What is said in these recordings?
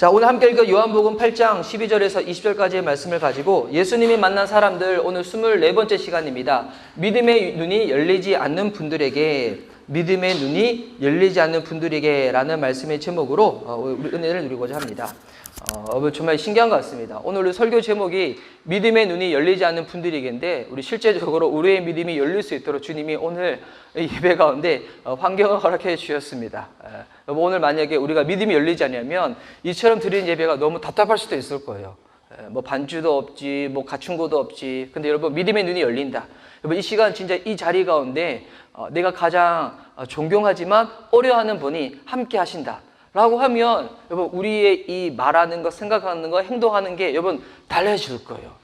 자, 오늘 함께 읽은 요한복음 8장 12절에서 20절까지의 말씀을 가지고 예수님이 만난 사람들, 오늘 24번째 시간입니다. 믿음의 눈이 열리지 않는 분들에게, 믿음의 눈이 열리지 않는 분들에게 라는 말씀의 제목으로 우리 은혜를 누리고자 합니다. 정말 신기한 것 같습니다. 오늘 우리 설교 제목이 믿음의 눈이 열리지 않는 분들에게인데, 우리 실제적으로 우리의 믿음이 열릴 수 있도록 주님이 오늘 예배 가운데 환경을 허락해 주셨습니다. 오늘 만약에 우리가 믿음이 열리지 않으면 이처럼 드리는 예배가 너무 답답할 수도 있을 거예요. 뭐 반주도 없지, 뭐 갖춘 것도 없지. 근데 여러분, 믿음의 눈이 열린다. 여러분, 이 시간 진짜 이 자리 가운데 내가 가장 존경하지만 어려워하는 분이 함께 하신다 라고 하면, 여러분, 우리의 이 말하는 것, 생각하는 것, 행동하는 게 여러분 달라질 거예요.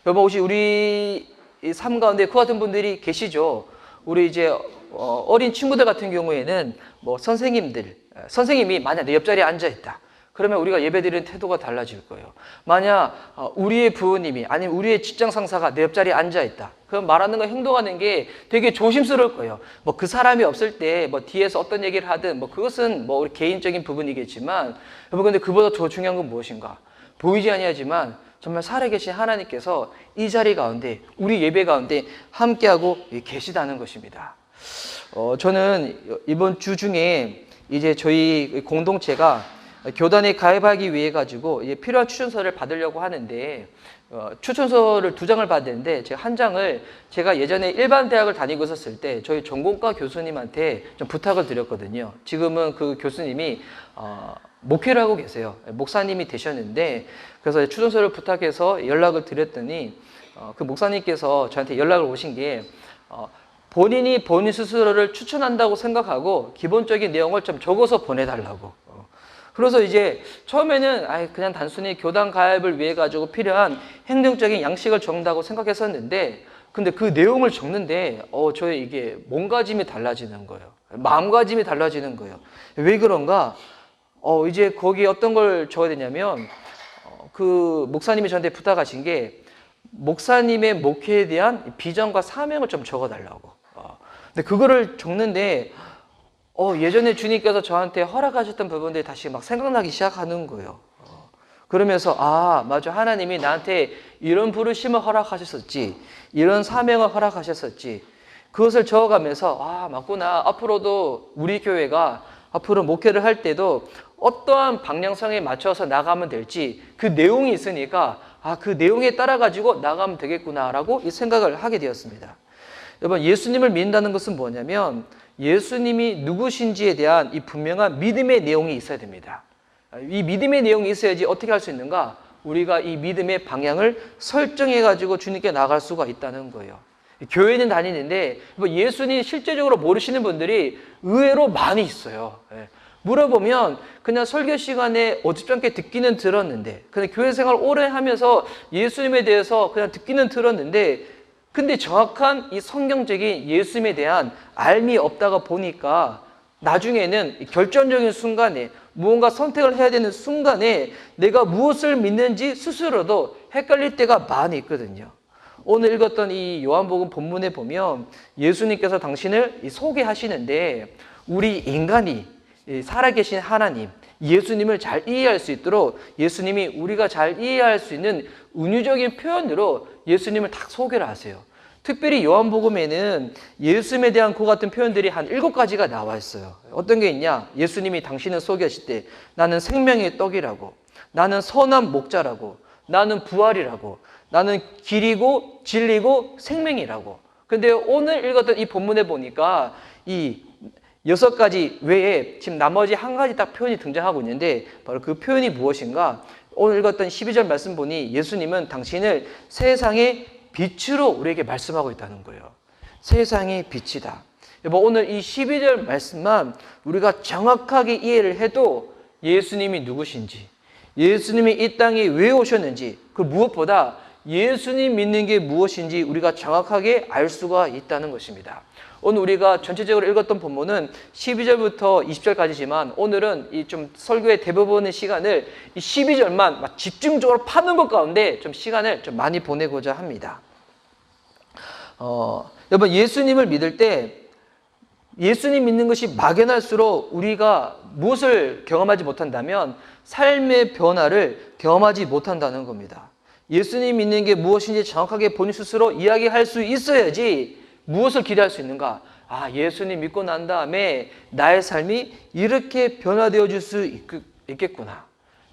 여러분, 혹시 우리 삶 가운데 그 같은 분들이 계시죠? 우리 이제 어린 친구들 같은 경우에는 뭐 선생님이 만약 내 옆자리에 앉아 있다. 그러면 우리가 예배드리는 태도가 달라질 거예요. 만약 우리의 부모님이 아니면 우리의 직장 상사가 내 옆자리에 앉아 있다. 그럼 말하는 거, 행동하는 게 되게 조심스러울 거예요. 뭐 그 사람이 없을 때 뭐 뒤에서 어떤 얘기를 하든 뭐 그것은 뭐 우리 개인적인 부분이겠지만, 여러분, 근데 그보다 더 중요한 건 무엇인가? 보이지 아니하지만 정말 살아계신 하나님께서 이 자리 가운데, 우리 예배 가운데 함께하고 계시다는 것입니다. 저는 이번 주 중에 이제 저희 공동체가 교단에 가입하기 위해 가지고 이제 필요한 추천서를 받으려고 하는데, 추천서를 2장을 받았는데, 제가 한 장을 제가 예전에 일반 대학을 다니고 있었을 때 저희 전공과 교수님한테 좀 부탁을 드렸거든요. 지금은 그 교수님이 목회를 하고 계세요. 목사님이 되셨는데, 그래서 추천서를 부탁해서 연락을 드렸더니 그 목사님께서 저한테 연락을 오신 게 본인이 본인 스스로를 추천한다고 생각하고 기본적인 내용을 좀 적어서 보내달라고. 그래서 이제 처음에는 그냥 단순히 교단 가입을 위해 가지고 필요한 행정적인 양식을 적는다고 생각했었는데, 근데 그 내용을 적는데 저의 이게 몸가짐이 달라지는 거예요. 마음가짐이 달라지는 거예요. 왜 그런가? 이제 거기에 어떤 걸 적어야 되냐면, 그 목사님이 저한테 부탁하신 게 목사님의 목회에 대한 비전과 사명을 좀 적어달라고. 근데 그거를 적는데 예전에 주님께서 저한테 허락하셨던 부분들이 다시 막 생각나기 시작하는 거예요. 그러면서 맞아, 하나님이 나한테 이런 부르심을 허락하셨었지, 이런 사명을 허락하셨었지. 그것을 적어가면서 맞구나. 앞으로도 우리 교회가 앞으로 목회를 할 때도 어떠한 방향성에 맞춰서 나가면 될지 그 내용이 있으니까 그 내용에 따라 가지고 나가면 되겠구나라고 이 생각을 하게 되었습니다. 여러분, 예수님을 믿는다는 것은 뭐냐면 예수님이 누구신지에 대한 이 분명한 믿음의 내용이 있어야 됩니다. 이 믿음의 내용이 있어야지 어떻게 할 수 있는가? 우리가 이 믿음의 방향을 설정해 가지고 주님께 나갈 수가 있다는 거예요. 교회는 다니는데 예수님 실제적으로 모르시는 분들이 의외로 많이 있어요. 물어보면 그냥 설교 시간에 어줍지 않게 듣기는 들었는데, 그냥 교회 생활 오래 하면서 예수님에 대해서 그냥 듣기는 들었는데, 근데 정확한 이 성경적인 예수님에 대한 알미 없다가 보니까 나중에는 결정적인 순간에 무언가 선택을 해야 되는 순간에 내가 무엇을 믿는지 스스로도 헷갈릴 때가 많이 있거든요. 오늘 읽었던 이 요한복음 본문에 보면 예수님께서 당신을 소개하시는데, 우리 인간이 살아계신 하나님, 예수님을 잘 이해할 수 있도록 예수님이 우리가 잘 이해할 수 있는 은유적인 표현으로 예수님을 딱 소개를 하세요. 특별히 요한복음에는 예수님에 대한 그 같은 표현들이 한 7가지가 나와 있어요. 어떤 게 있냐? 예수님이 당신을 소개하실 때 나는 생명의 떡이라고, 나는 선한 목자라고, 나는 부활이라고, 나는 길이고 진리고 생명이라고. 근데 오늘 읽었던 이 본문에 보니까 이 6가지 외에 지금 나머지 한 가지 딱 표현이 등장하고 있는데, 바로 그 표현이 무엇인가? 오늘 읽었던 12절 말씀 보니 예수님은 당신을 세상의 빛으로 우리에게 말씀하고 있다는 거예요. 세상의 빛이다. 오늘 이 12절 말씀만 우리가 정확하게 이해를 해도 예수님이 누구신지, 예수님이 이 땅에 왜 오셨는지, 그 무엇보다 예수님 믿는 게 무엇인지 우리가 정확하게 알 수가 있다는 것입니다. 오늘 우리가 전체적으로 읽었던 본문은 12절부터 20절까지지만 오늘은 이 좀 설교의 대부분의 시간을 이 12절만 집중적으로 파는 것 가운데 좀 시간을 좀 많이 보내고자 합니다. 여러분, 예수님을 믿을 때 예수님 믿는 것이 막연할수록 우리가 무엇을 경험하지 못한다면 삶의 변화를 경험하지 못한다는 겁니다. 예수님 믿는 게 무엇인지 정확하게 본인 스스로 이야기할 수 있어야지 무엇을 기대할 수 있는가? 아, 예수님 믿고 난 다음에 나의 삶이 이렇게 변화되어질 수 있겠구나.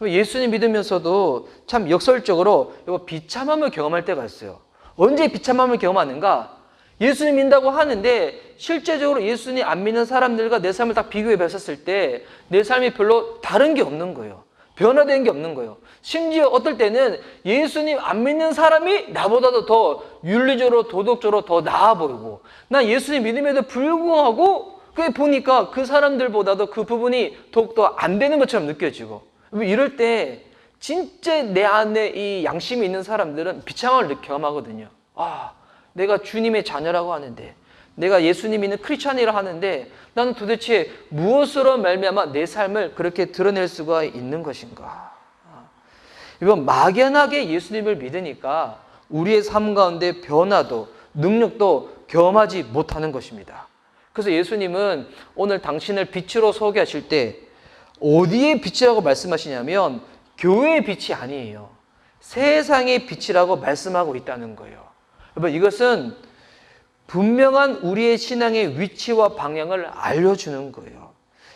예수님 믿으면서도 참 역설적으로 비참함을 경험할 때가 있어요. 언제 비참함을 경험하는가? 예수님 믿는다고 하는데 실제적으로 예수님 안 믿는 사람들과 내 삶을 딱 비교해 봤었을 때 내 삶이 별로 다른 게 없는 거예요. 변화된 게 없는 거예요. 심지어 어떨 때는 예수님 안 믿는 사람이 나보다도 더 윤리적으로 도덕적으로 더 나아 보이고, 나 예수님 믿음에도 불구하고 그게 보니까 그 사람들보다도 그 부분이 더욱더 안 되는 것처럼 느껴지고, 이럴 때 진짜 내 안에 이 양심이 있는 사람들은 비참함을 경험하거든요. 아, 내가 주님의 자녀라고 하는데, 내가 예수님 믿는 크리스찬이라 하는데 나는 도대체 무엇으로 말미암아 내 삶을 그렇게 드러낼 수가 있는 것인가? 이건 막연하게 예수님을 믿으니까 우리의 삶 가운데 변화도 능력도 경험하지 못하는 것입니다. 그래서 예수님은 오늘 당신을 빛으로 소개하실 때 어디의 빛이라고 말씀하시냐면 교회의 빛이 아니에요. 세상의 빛이라고 말씀하고 있다는 거예요. 여러분, 이것은 분명한 우리의 신앙의 위치와 방향을 알려주는 거예요.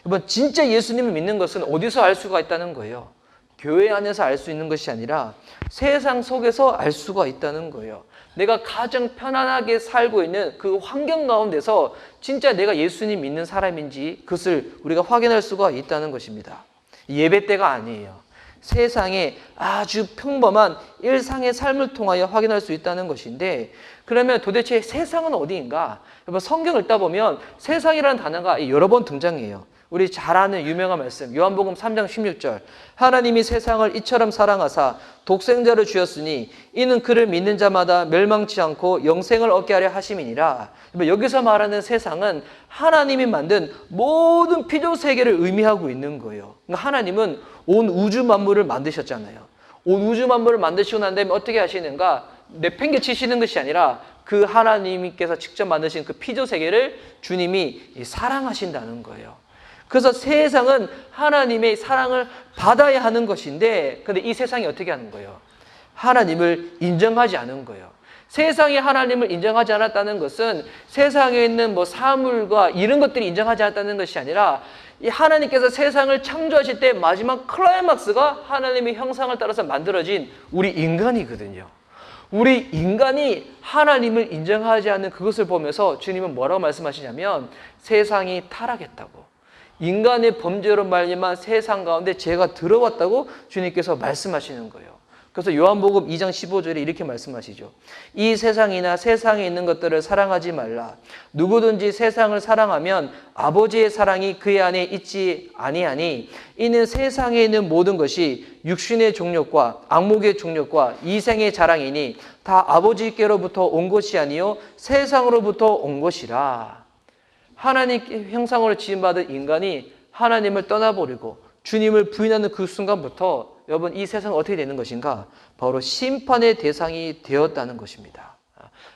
여러분, 진짜 예수님을 믿는 것은 어디서 알 수가 있다는 거예요? 교회 안에서 알 수 있는 것이 아니라 세상 속에서 알 수가 있다는 거예요. 내가 가장 편안하게 살고 있는 그 환경 가운데서 진짜 내가 예수님 믿는 사람인지 그것을 우리가 확인할 수가 있다는 것입니다. 예배 때가 아니에요. 세상에 아주 평범한 일상의 삶을 통하여 확인할 수 있다는 것인데, 그러면 도대체 세상은 어디인가? 여러분, 성경을 읽다 보면 세상이라는 단어가 여러 번 등장해요. 우리 잘 아는 유명한 말씀, 요한복음 3장 16절. 하나님이 세상을 이처럼 사랑하사 독생자를 주었으니 이는 그를 믿는 자마다 멸망치 않고 영생을 얻게 하려 하심이니라. 여기서 말하는 세상은 하나님이 만든 모든 피조 세계를 의미하고 있는 거예요. 그러니까 하나님은 온 우주 만물을 만드셨잖아요. 온 우주 만물을 만드시고 난 다음에 어떻게 하시는가? 내팽개치시는 것이 아니라 그 하나님께서 직접 만드신 그 피조 세계를 주님이 사랑하신다는 거예요. 그래서 세상은 하나님의 사랑을 받아야 하는 것인데, 근데 이 세상이 어떻게 하는 거예요? 하나님을 인정하지 않은 거예요. 세상이 하나님을 인정하지 않았다는 것은 세상에 있는 사물과 이런 것들이 인정하지 않았다는 것이 아니라 이 하나님께서 세상을 창조하실 때 마지막 클라이막스가 하나님의 형상을 따라서 만들어진 우리 인간이거든요. 우리 인간이 하나님을 인정하지 않는 그것을 보면서 주님은 뭐라고 말씀하시냐면 세상이 타락했다고, 인간의 범죄로 말미암아 세상 가운데 죄가 들어왔다고 주님께서 말씀하시는 거예요. 그래서 요한복음 2장 15절에 이렇게 말씀하시죠. 이 세상이나 세상에 있는 것들을 사랑하지 말라. 누구든지 세상을 사랑하면 아버지의 사랑이 그의 안에 있지 아니하니 이는 세상에 있는 모든 것이 육신의 종력과 악목의 종력과 이생의 자랑이니 다 아버지께로부터 온 것이 아니요 세상으로부터 온 것이라. 하나님 형상으로 지음받은 인간이 하나님을 떠나버리고 주님을 부인하는 그 순간부터 여러분, 이 세상은 어떻게 되는 것인가? 바로 심판의 대상이 되었다는 것입니다.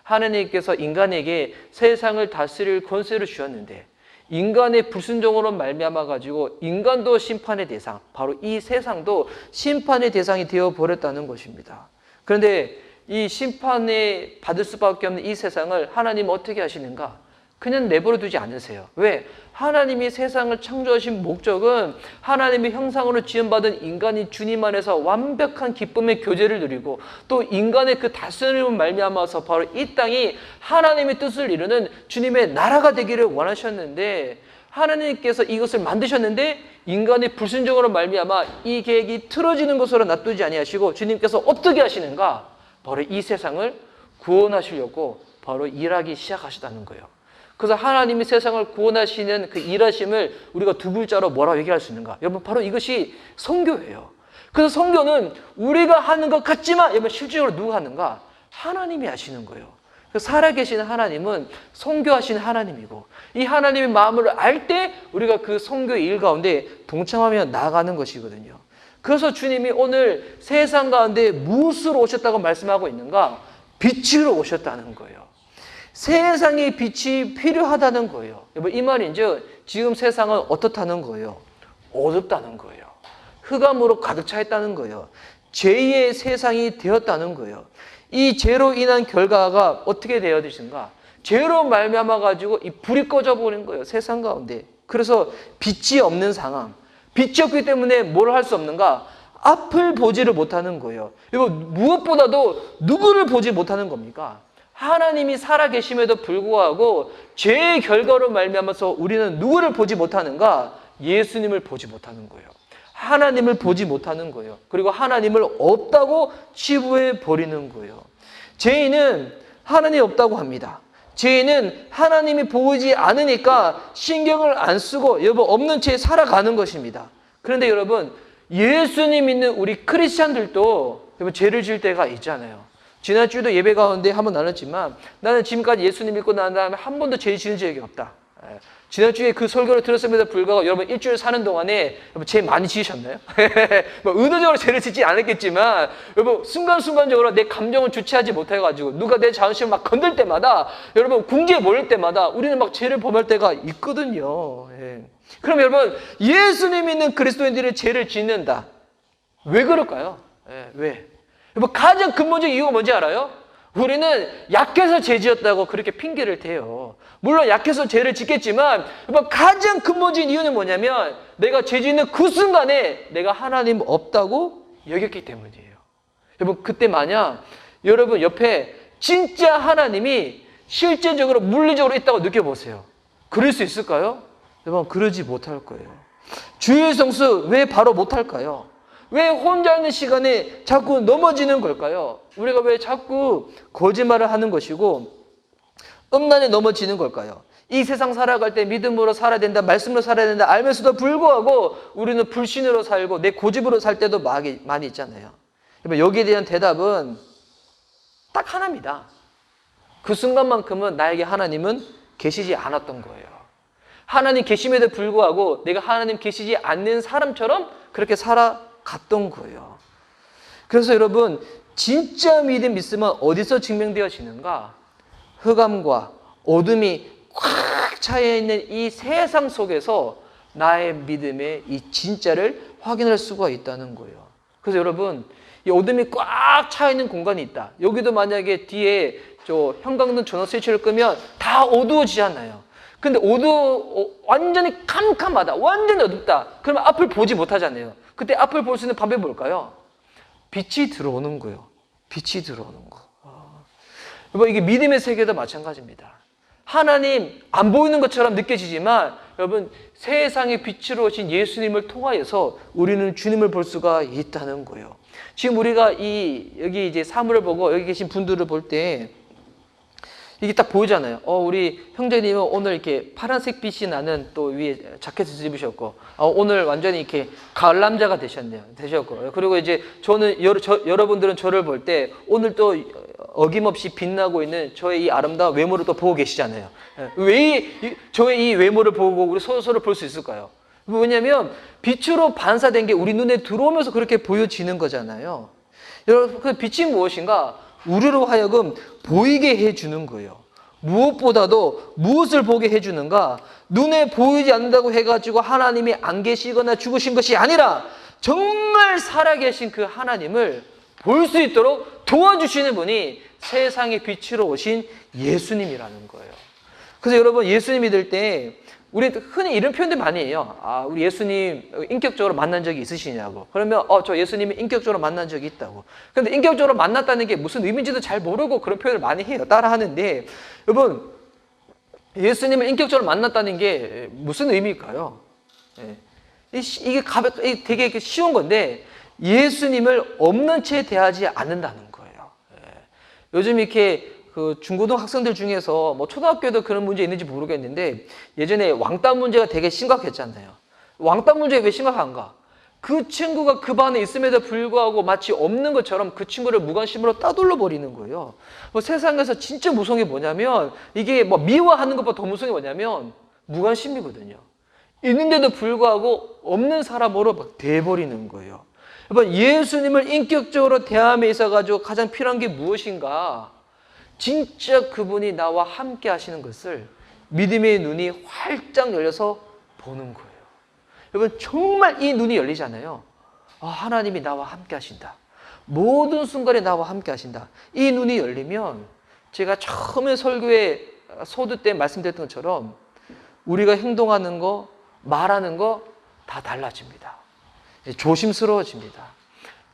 하나님께서 인간에게 세상을 다스릴 권세를 주었는데 인간의 불순종으로 말미암아 가지고 인간도 심판의 대상, 바로 이 세상도 심판의 대상이 되어버렸다는 것입니다. 그런데 이 심판에 받을 수밖에 없는 이 세상을 하나님은 어떻게 하시는가? 그냥 내버려 두지 않으세요. 왜? 하나님이 세상을 창조하신 목적은 하나님의 형상으로 지음받은 인간이 주님 안에서 완벽한 기쁨의 교제를 누리고 또 인간의 그 다스림을 말미암아서 바로 이 땅이 하나님의 뜻을 이루는 주님의 나라가 되기를 원하셨는데, 하나님께서 이것을 만드셨는데 인간의 불순종으로 말미암아 이 계획이 틀어지는 것으로 놔두지 아니하시고 주님께서 어떻게 하시는가? 바로 이 세상을 구원하시려고 바로 일하기 시작하셨다는 거예요. 그래서 하나님이 세상을 구원하시는 그 일하심을 우리가 두 글자로 뭐라고 얘기할 수 있는가? 여러분, 바로 이것이 선교예요. 그래서 선교는 우리가 하는 것 같지만 여러분, 실질적으로 누가 하는가? 하나님이 하시는 거예요. 살아계신 하나님은 선교하신 하나님이고 이 하나님의 마음을 알 때 우리가 그 선교의 일 가운데 동참하며 나아가는 것이거든요. 그래서 주님이 오늘 세상 가운데 무엇으로 오셨다고 말씀하고 있는가? 빛으로 오셨다는 거예요. 세상의 빛이 필요하다는 거예요. 여러분, 이 말인즉 지금 세상은 어떻다는 거예요? 어둡다는 거예요. 흑암으로 가득 차 있다는 거예요. 죄의 세상이 되었다는 거예요. 이 죄로 인한 결과가 어떻게 되어지신가? 죄로 말미암아 가지고 이 불이 꺼져 버린 거예요. 세상 가운데. 그래서 빛이 없는 상황. 빛이 없기 때문에 뭘 할 수 없는가? 앞을 보지를 못하는 거예요. 여러분, 무엇보다도 누구를 보지 못하는 겁니까? 하나님이 살아계심에도 불구하고 죄의 결과로 말미암아서 우리는 누구를 보지 못하는가? 예수님을 보지 못하는 거예요. 하나님을 보지 못하는 거예요. 그리고 하나님을 없다고 치부해 버리는 거예요. 죄인은 하나님이 없다고 합니다. 죄인은 하나님이 보이지 않으니까 신경을 안 쓰고 여러분 없는 채 살아가는 것입니다. 그런데 여러분, 예수님 믿는 우리 크리스찬들도 여러분 죄를 지을 때가 있잖아요. 지난주에도 예배 가운데 한번 나눴지만 나는 지금까지 예수님 믿고 난 다음에 한 번도 죄 지은 적이 없다. 지난주에 그 설교를 들었음에도 불구하고 여러분 일주일 사는 동안에 여러분 죄 많이 지으셨나요? 뭐 의도적으로 죄를 짓지 않았겠지만 여러분 순간순간적으로 내 감정을 주체하지 못해가지고 누가 내 자존심을 막 건들 때마다 여러분 궁지에 몰릴 때마다 우리는 막 죄를 범할 때가 있거든요. 그럼 여러분 예수님 믿는 그리스도인들이 죄를 짓는다. 왜 그럴까요? 왜? 여러분 가장 근본적인 이유가 뭔지 알아요? 우리는 약해서 죄 지었다고 그렇게 핑계를 대요. 물론 약해서 죄를 짓겠지만 여러분 가장 근본적인 이유는 뭐냐면 내가 죄 짓는 그 순간에 내가 하나님 없다고 여겼기 때문이에요. 여러분 그때 만약 여러분 옆에 진짜 하나님이 실제적으로 물리적으로 있다고 느껴보세요. 그럴 수 있을까요? 여러분 그러지 못할 거예요. 주의 성수 왜 바로 못할까요? 왜 혼자 있는 시간에 자꾸 넘어지는 걸까요? 우리가 왜 자꾸 거짓말을 하는 것이고 음란에 넘어지는 걸까요? 이 세상 살아갈 때 믿음으로 살아야 된다, 말씀으로 살아야 된다 알면서도 불구하고 우리는 불신으로 살고 내 고집으로 살 때도 많이 있잖아요. 여기에 대한 대답은 딱 하나입니다. 그 순간만큼은 나에게 하나님은 계시지 않았던 거예요. 하나님 계심에도 불구하고 내가 하나님 계시지 않는 사람처럼 그렇게 살아갔던 거예요. 그래서 여러분 진짜 믿음 있으면 어디서 증명되어지는가? 흑암과 어둠이 꽉 차여있는 이 세상 속에서 나의 믿음의 이 진짜를 확인할 수가 있다는 거예요. 그래서 여러분 이 어둠이 꽉 차여있는 공간이 있다. 여기도 만약에 뒤에 저 형광등 전원 스위치를 끄면 다 어두워지잖아요. 근데 완전히 캄캄하다. 완전히 어둡다. 그러면 앞을 보지 못하잖아요. 그때 앞을 볼 수 있는 방법이 뭘까요? 빛이 들어오는 거예요. 빛이 들어오는 거. 여러분 이게 믿음의 세계도 마찬가지입니다. 하나님 안 보이는 것처럼 느껴지지만 여러분 세상의 빛으로 오신 예수님을 통하여서 우리는 주님을 볼 수가 있다는 거예요. 지금 우리가 여기 이제 사물을 보고 여기 계신 분들을 볼 때 이게 딱 보이잖아요. 우리 형제님은 오늘 이렇게 파란색 빛이 나는 또 위에 자켓을 입으셨고, 오늘 완전히 이렇게 가을 남자가 되셨고, 그리고 이제 여러분들은 저를 볼 때 오늘 또 어김없이 빛나고 있는 저의 이 아름다운 외모를 또 보고 계시잖아요. 왜 저의 이 외모를 보고 우리 서로 볼 수 있을까요? 왜냐면 빛으로 반사된 게 우리 눈에 들어오면서 그렇게 보여지는 거잖아요. 여러분, 그 빛이 무엇인가? 우리로 하여금 보이게 해주는 거예요. 무엇보다도 무엇을 보게 해주는가? 눈에 보이지 않는다고 해가지고 하나님이 안 계시거나 죽으신 것이 아니라 정말 살아계신 그 하나님을 볼 수 있도록 도와주시는 분이 세상의 빛으로 오신 예수님이라는 거예요. 그래서 여러분 예수님 믿을 때 우리 흔히 이런 표현들 많이 해요. 우리 예수님 인격적으로 만난 적이 있으시냐고. 그러면 저 예수님이 인격적으로 만난 적이 있다고. 그런데 인격적으로 만났다는 게 무슨 의미인지도 잘 모르고 그런 표현을 많이 해요. 따라 하는데 여러분 예수님을 인격적으로 만났다는 게 무슨 의미일까요? 이게 되게 쉬운 건데 예수님을 없는 채 대하지 않는다는 거예요. 요즘 이렇게 그 중고등 학생들 중에서 뭐 초등학교에도 그런 문제 있는지 모르겠는데 예전에 왕따 문제가 되게 심각했잖아요. 왕따 문제가 왜 심각한가? 그 친구가 그 반에 있음에도 불구하고 마치 없는 것처럼 그 친구를 무관심으로 따돌려 버리는 거예요. 세상에서 진짜 무서운 게 뭐냐면 이게 뭐 미워하는 것보다 더 무서운 게 뭐냐면 무관심이거든요. 있는데도 불구하고 없는 사람으로 막 돼버리는 거예요. 여러분 예수님을 인격적으로 대함에 있어가지고 가장 필요한 게 무엇인가? 진짜 그분이 나와 함께 하시는 것을 믿음의 눈이 활짝 열려서 보는 거예요. 여러분 정말 이 눈이 열리잖아요. 하나님이 나와 함께 하신다. 모든 순간에 나와 함께 하신다. 이 눈이 열리면 제가 처음에 설교에 소두 때 말씀드렸던 것처럼 우리가 행동하는 거, 말하는 거 다 달라집니다. 조심스러워집니다.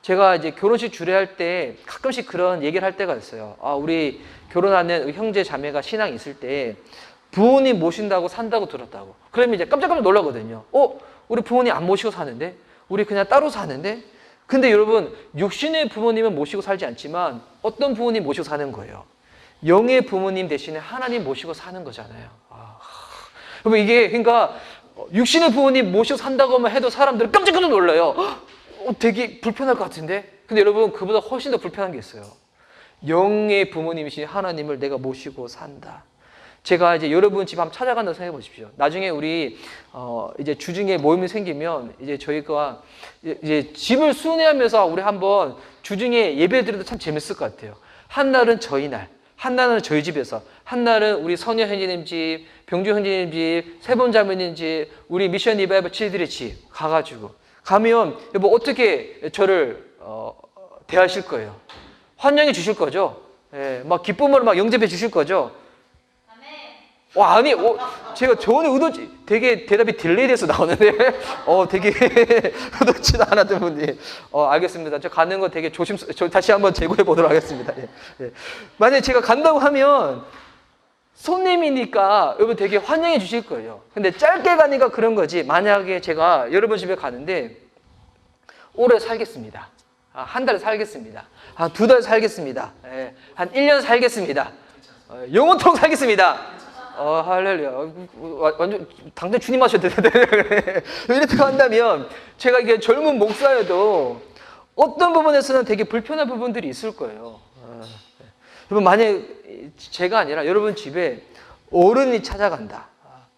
제가 이제 결혼식 주례할 때 가끔씩 그런 얘기를 할 때가 있어요. 우리 결혼하는 형제 자매가 신앙이 있을 때 부모님 모신다고 산다고 들었다고. 그러면 이제 깜짝 놀라거든요. 우리 부모님 안 모시고 사는데? 우리 그냥 따로 사는데? 근데 여러분, 육신의 부모님은 모시고 살지 않지만 어떤 부모님 모시고 사는 거예요? 영의 부모님 대신에 하나님 모시고 사는 거잖아요. 그러면 이게 그러니까 육신의 부모님 모시고 산다고만 해도 사람들은 깜짝 놀라요. 되게 불편할 것 같은데? 근데 여러분, 그보다 훨씬 더 불편한 게 있어요. 영의 부모님이신 하나님을 내가 모시고 산다. 제가 이제 여러분 집 한번 찾아간다고 생각해 보십시오. 나중에 우리 이제 주중에 모임이 생기면 이제 저희가 이제 집을 순회하면서 우리 한번 주중에 예배 드려도 참 재밌을 것 같아요. 한 날은 저희 날, 한 날은 저희 집에서, 한 날은 우리 선녀 형제님 집, 병주 형제님 집, 세본 자매님 집, 우리 미션 리바이벌 칠들의 집 가가지고 가면 여보 어떻게 저를 대하실 거예요? 환영해 주실 거죠? 예, 막 기쁨으로 막 영접해 주실 거죠? 아니, 제가 전혀 되게 대답이 딜레이 돼서 나오는데, 되게 의도치도 않았던 분이, 알겠습니다. 저 가는 거 되게 다시 한번 재고해 보도록 하겠습니다. 예, 예. 만약에 제가 간다고 하면, 손님이니까 여러분 되게 환영해 주실 거예요. 근데 짧게 가니까 그런 거지. 만약에 제가 여러분 집에 가는데, 오래 살겠습니다. 한 달 살겠습니다. 두 달 살겠습니다. 예, 한 1년 살겠습니다. 영원토록 살겠습니다. 할렐루야. 완전 당장 주님 하셔도 되는데 이렇게 한다면 제가 이게 젊은 목사여도 어떤 부분에서는 되게 불편한 부분들이 있을 거예요. 여러분 만약에 제가 아니라 여러분 집에 어른이 찾아간다.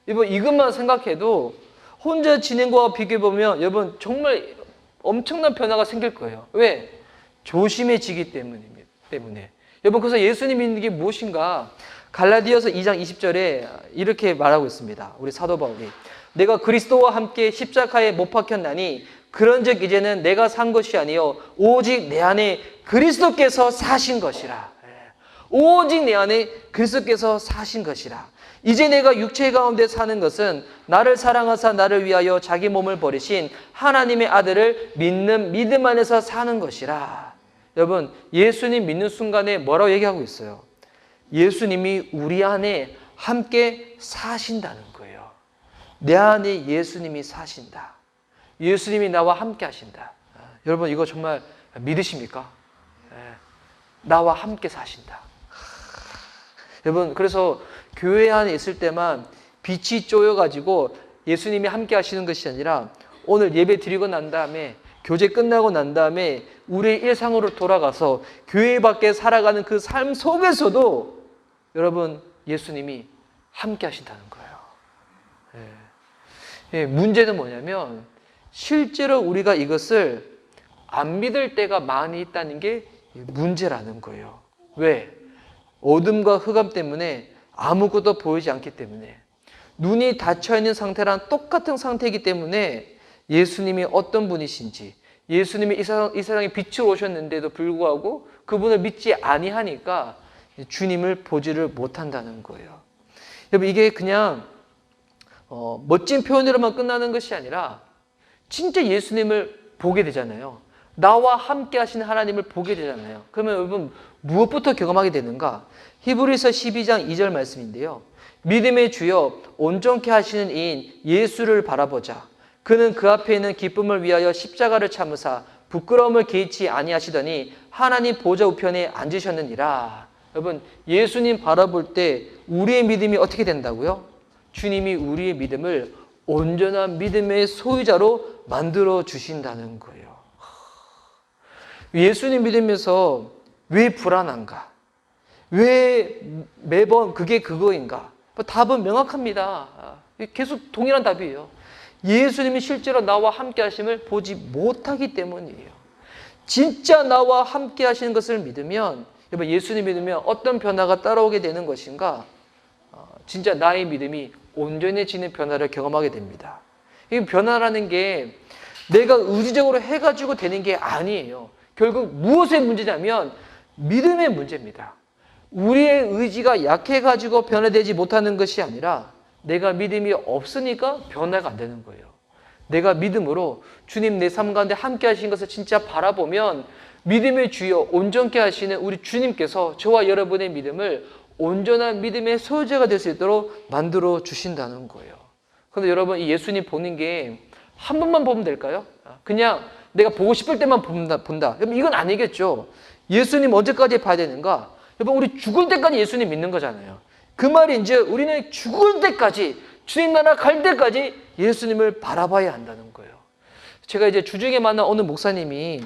여러분 이것만 생각해도 혼자 지낸 거와 비교해 보면 여러분 정말 엄청난 변화가 생길 거예요. 왜? 조심해지기 때문에. 여러분 그래서 예수님 믿는 게 무엇인가? 갈라디아서 2장 20절에 이렇게 말하고 있습니다. 우리 사도 바울이 내가 그리스도와 함께 십자가에 못 박혔나니 그런즉 이제는 내가 산 것이 아니요 오직 내 안에 그리스도께서 사신 것이라. 오직 내 안에 그리스도께서 사신 것이라. 이제 내가 육체 가운데 사는 것은 나를 사랑하사 나를 위하여 자기 몸을 버리신 하나님의 아들을 믿는 믿음 안에서 사는 것이라. 여러분 예수님 믿는 순간에 뭐라고 얘기하고 있어요? 예수님이 우리 안에 함께 사신다는 거예요. 내 안에 예수님이 사신다. 예수님이 나와 함께 하신다. 여러분 이거 정말 믿으십니까? 나와 함께 사신다. 여러분 그래서 교회 안에 있을 때만 빛이 쪼여가지고 예수님이 함께 하시는 것이 아니라 오늘 예배 드리고 난 다음에 교제 끝나고 난 다음에 우리의 일상으로 돌아가서 교회 밖에 살아가는 그 삶 속에서도 여러분 예수님이 함께 하신다는 거예요. 문제는 뭐냐면 실제로 우리가 이것을 안 믿을 때가 많이 있다는 게 문제라는 거예요. 왜? 어둠과 흑암 때문에 아무것도 보이지 않기 때문에 눈이 닫혀있는 상태랑 똑같은 상태이기 때문에 예수님이 어떤 분이신지 예수님이 이 세상에 빛으로 오셨는데도 불구하고 그분을 믿지 아니하니까 주님을 보지를 못한다는 거예요. 여러분 이게 그냥 멋진 표현으로만 끝나는 것이 아니라 진짜 예수님을 보게 되잖아요. 나와 함께 하시는 하나님을 보게 되잖아요. 그러면 여러분 무엇부터 경험하게 되는가? 히브리서 12장 2절 말씀인데요. 믿음의 주여 온전케 하시는 이인 예수를 바라보자. 그는 그 앞에 있는 기쁨을 위하여 십자가를 참으사 부끄러움을 개의치 아니하시더니 하나님 보좌 우편에 앉으셨느니라. 여러분 예수님 바라볼 때 우리의 믿음이 어떻게 된다고요? 주님이 우리의 믿음을 온전한 믿음의 소유자로 만들어 주신다는 거예요. 예수님 믿으면서 왜 불안한가? 왜 매번 그게 그거인가? 답은 명확합니다. 계속 동일한 답이에요. 예수님이 실제로 나와 함께 하심을 보지 못하기 때문이에요. 진짜 나와 함께 하시는 것을 믿으면 여러분, 예수님 믿으면 어떤 변화가 따라오게 되는 것인가? 진짜 나의 믿음이 온전해지는 변화를 경험하게 됩니다. 이 변화라는 게 내가 의지적으로 해가지고 되는 게 아니에요. 결국 무엇의 문제냐면 믿음의 문제입니다. 우리의 의지가 약해가지고 변화되지 못하는 것이 아니라 내가 믿음이 없으니까 변화가 안 되는 거예요. 내가 믿음으로 주님 내 삶 가운데 함께 하신 것을 진짜 바라보면 믿음의 주여 온전케 하시는 우리 주님께서 저와 여러분의 믿음을 온전한 믿음의 소유자가 될 수 있도록 만들어 주신다는 거예요. 그런데 여러분, 이 예수님 보는 게 한 번만 보면 될까요? 그냥 내가 보고 싶을 때만 본다. 여러분, 이건 아니겠죠. 예수님 언제까지 봐야 되는가? 여러분, 우리 죽을 때까지 예수님 믿는 거잖아요. 그 말이 이제 우리는 죽을 때까지, 주님 나라 갈 때까지 예수님을 바라봐야 한다는 거예요. 제가 이제 주중에 만난 어느 목사님이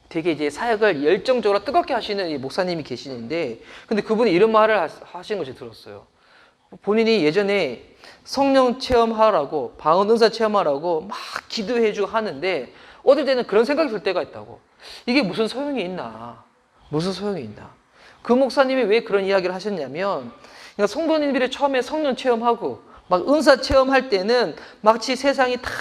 되게 이제 사역을 열정적으로 뜨겁게 하시는 이 목사님이 계시는데, 근데 그분이 이런 말을 하시는 것을 들었어요. 본인이 예전에 성령 체험하라고, 방언 은사 체험하라고 막 기도해주고 하는데, 어떨 때는 그런 생각이 들 때가 있다고. 이게 무슨 소용이 있나? 무슨 소용이 있나? 그 목사님이 왜 그런 이야기를 하셨냐면, 그러니까 성도님들이 처음에 성령 체험하고, 막 은사 체험할 때는 마치 세상이 다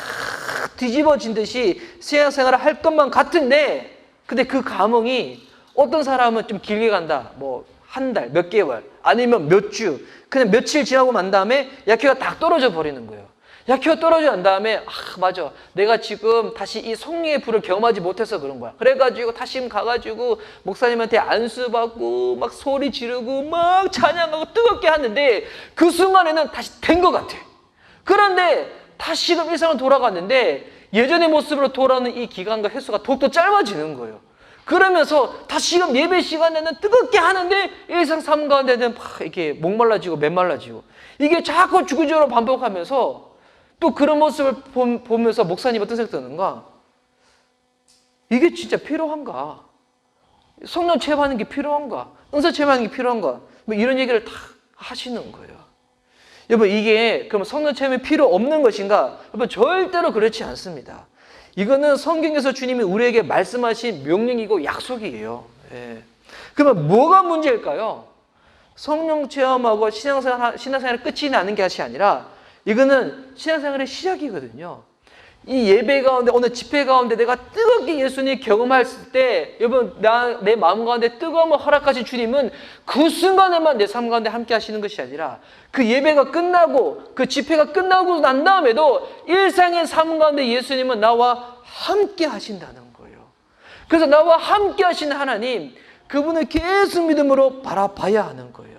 뒤집어진 듯이 신앙생활을 할 것만 같은데, 근데 그 감흥이 어떤 사람은 좀 길게 간다. 뭐 한 달, 몇 개월, 아니면 몇 주, 그냥 며칠 지나고 난 다음에 약효가 딱 떨어져 버리는 거예요. 약효가 떨어져 난 다음에 맞아, 내가 지금 다시 이 성령의 불을 경험하지 못해서 그런 거야. 그래가지고 다시 가가지고 목사님한테 안수받고 막 소리 지르고 막 찬양하고 뜨겁게 하는데 그 순간에는 다시 된 것 같아. 그런데 다시금 일상으로 돌아갔는데 예전의 모습으로 돌아오는 이 기간과 횟수가 더욱더 짧아지는 거예요. 그러면서 다시금 예배 시간에는 뜨겁게 하는데 일상 삶 가운데는 막 이렇게 목말라지고 메말라지고, 이게 자꾸 주기적으로 반복하면서 또 그런 모습을 보면서 목사님 어떤 생각 드는가? 이게 진짜 필요한가? 성령 체험하는 게 필요한가? 은사 체험하는 게 필요한가? 뭐 이런 얘기를 다 하시는 거예요. 여러분, 이게 그럼 성령 체험이 필요 없는 것인가? 여러분, 절대로 그렇지 않습니다. 이거는 성경에서 주님이 우리에게 말씀하신 명령이고 약속이에요. 예. 그러면 뭐가 문제일까요? 성령 체험하고 신앙생활이 끝이 나는 것이 아니라 이거는 신앙생활의 시작이거든요. 이 예배 가운데, 오늘 집회 가운데 내가 뜨겁게 예수님 경험했을 때, 여러분, 내 마음 가운데 뜨거움을 허락하신 주님은 그 순간에만 내 삶 가운데 함께 하시는 것이 아니라 그 예배가 끝나고 그 집회가 끝나고 난 다음에도 일상의 삶 가운데 예수님은 나와 함께 하신다는 거예요. 그래서 나와 함께 하시는 하나님, 그분을 계속 믿음으로 바라봐야 하는 거예요.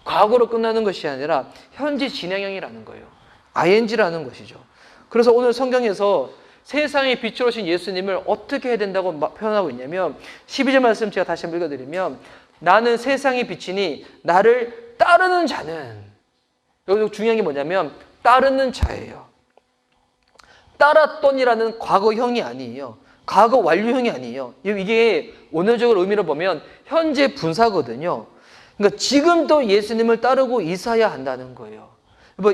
과거로 끝나는 것이 아니라 현재 진행형이라는 거예요. ing라는 것이죠. 그래서 오늘 성경에서 세상의 빛으로 오신 예수님을 어떻게 해야 된다고 표현하고 있냐면 12절 말씀 제가 다시 한번 읽어드리면, 나는 세상의 빛이니 나를 따르는 자는, 여기서 중요한 게 뭐냐면 따르는 자예요. 따랐더니라는 과거형이 아니에요. 과거 완료형이 아니에요. 이게 원어적으로 의미로 보면 현재 분사거든요. 그러니까 지금도 예수님을 따르고 있어야 한다는 거예요.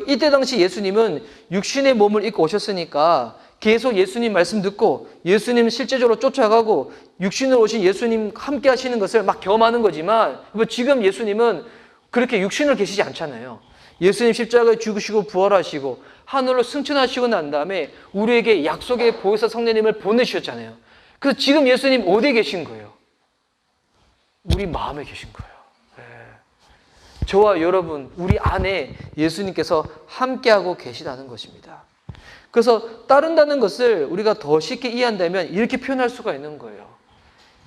이때 당시 예수님은 육신의 몸을 입고 오셨으니까 계속 예수님 말씀 듣고 예수님 실제적으로 쫓아가고 육신으로 오신 예수님 함께 하시는 것을 막 경험하는 거지만, 지금 예수님은 그렇게 육신으로 계시지 않잖아요. 예수님 십자가에 죽으시고 부활하시고 하늘로 승천하시고 난 다음에 우리에게 약속의 보혜사 성령님을 보내주셨잖아요. 그래서 지금 예수님 어디에 계신 거예요? 우리 마음에 계신 거예요. 저와 여러분, 우리 안에 예수님께서 함께하고 계시다는 것입니다. 그래서 따른다는 것을 우리가 더 쉽게 이해한다면 이렇게 표현할 수가 있는 거예요.